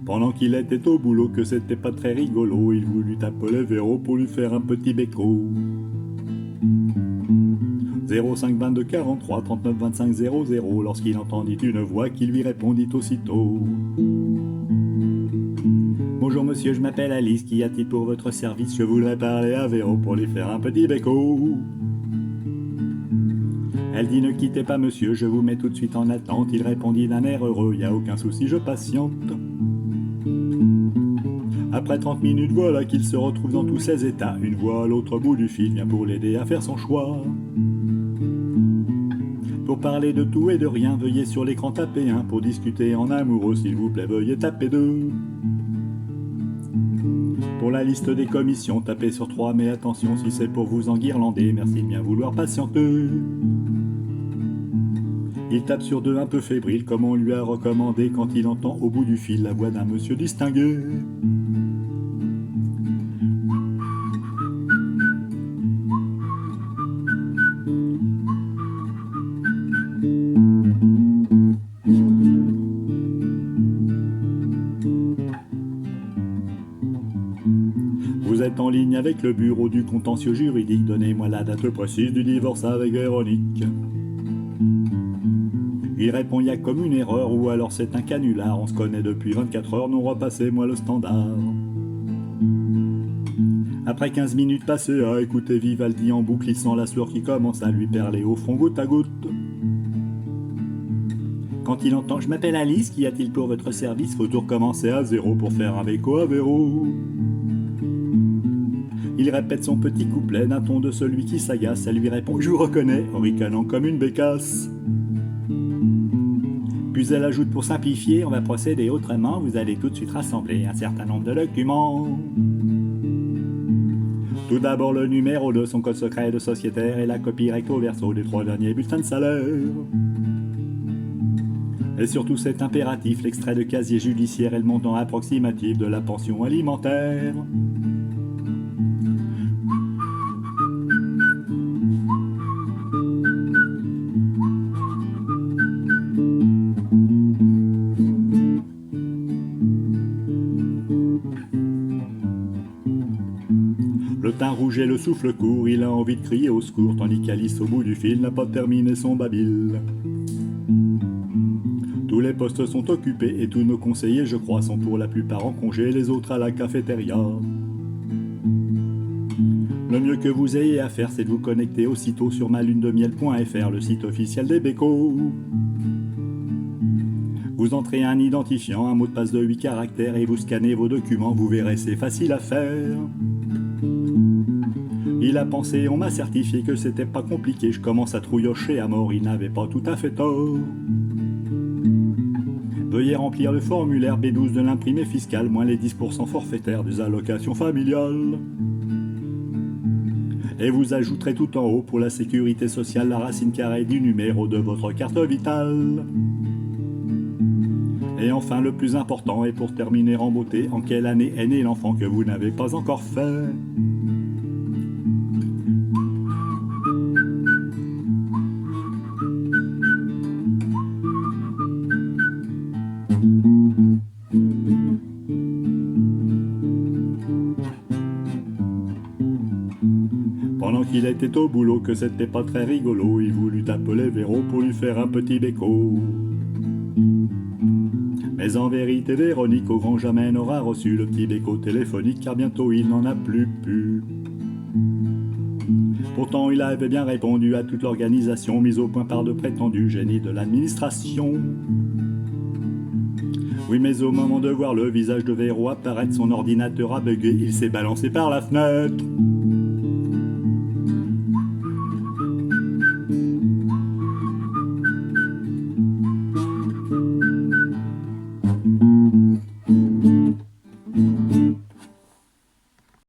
Pendant qu'il était au boulot, que c'était pas très rigolo, il voulut appeler Véro pour lui faire un petit béco. 05 22 43 39 25 00 lorsqu'il entendit une voix qui lui répondit aussitôt. Bonjour monsieur, je m'appelle Alice, qu'y a-t-il pour votre service? Je voudrais parler à Véro pour lui faire un petit béco. Elle dit ne quittez pas monsieur, je vous mets tout de suite en attente. Il répondit d'un air heureux, y a aucun souci, je patiente. Après 30 minutes, voilà qu'il se retrouve dans tous ses états. Une voix à l'autre bout du fil vient pour l'aider à faire son choix. Pour parler de tout et de rien, veuillez sur l'écran taper 1. Pour discuter en amoureux, s'il vous plaît, veuillez taper 2. Pour la liste des commissions, tapez sur 3, mais attention, si c'est pour vous enguirlander, merci de bien vouloir patienter. Il tape sur 2 un peu fébrile, comme on lui a recommandé, quand il entend au bout du fil la voix d'un monsieur distingué. Vous êtes en ligne avec le bureau du contentieux juridique, donnez-moi la date précise du divorce avec Véronique. Il répond y a comme une erreur, ou alors c'est un canular, on se connaît depuis 24 heures, non repassez-moi le standard. Après 15 minutes passées à écouter Vivaldi en boucle, il sent la sueur qui commence à lui perler au fond goutte à goutte. Quand il entend « Je m'appelle Alice, qu'y a-t-il pour votre service ?» Faut tout recommencer à zéro pour faire un béco à Véro. Il répète son petit couplet d'un ton de celui qui s'agace. Elle lui répond « Je vous reconnais » en ricanant comme une bécasse. Puis elle ajoute pour simplifier « On va procéder autrement, vous allez tout de suite rassembler un certain nombre de documents. » Tout d'abord le numéro de son code secret de sociétaire et la copie recto verso des 3 derniers bulletins de salaire. Et surtout c'est impératif, l'extrait de casier judiciaire et le montant approximatif de la pension alimentaire. Le teint rouge et le souffle court, il a envie de crier au secours, tandis qu'Alice au bout du fil n'a pas terminé son babil. Tous les postes sont occupés et tous nos conseillers, je crois, sont pour la plupart en congé, les autres à la cafétéria. Le mieux que vous ayez à faire, c'est de vous connecter aussitôt sur malunedemiel.fr, le site officiel des bécos. Vous entrez un identifiant, un mot de passe de 8 caractères et vous scannez vos documents, vous verrez, c'est facile à faire. Il a pensé, on m'a certifié que c'était pas compliqué, je commence à trouillocher à mort, il n'avait pas tout à fait tort. Veuillez remplir le formulaire B12 de l'imprimé fiscal, moins les 10% forfaitaires des allocations familiales. Et vous ajouterez tout en haut pour la sécurité sociale la racine carrée du numéro de votre carte vitale. Et enfin le plus important, et pour terminer en beauté, en quelle année est né l'enfant que vous n'avez pas encore fait? Pendant qu'il était au boulot, que c'était pas très rigolo, il voulut appeler Véro pour lui faire un petit béco. Mais en vérité, Véronique au grand jamais n'aura reçu le petit béco téléphonique, car bientôt il n'en a plus pu. Pourtant il avait bien répondu à toute l'organisation, mise au point par de prétendus génies de l'administration. Oui, mais au moment de voir le visage de Véro apparaître, son ordinateur a bugué, il s'est balancé par la fenêtre.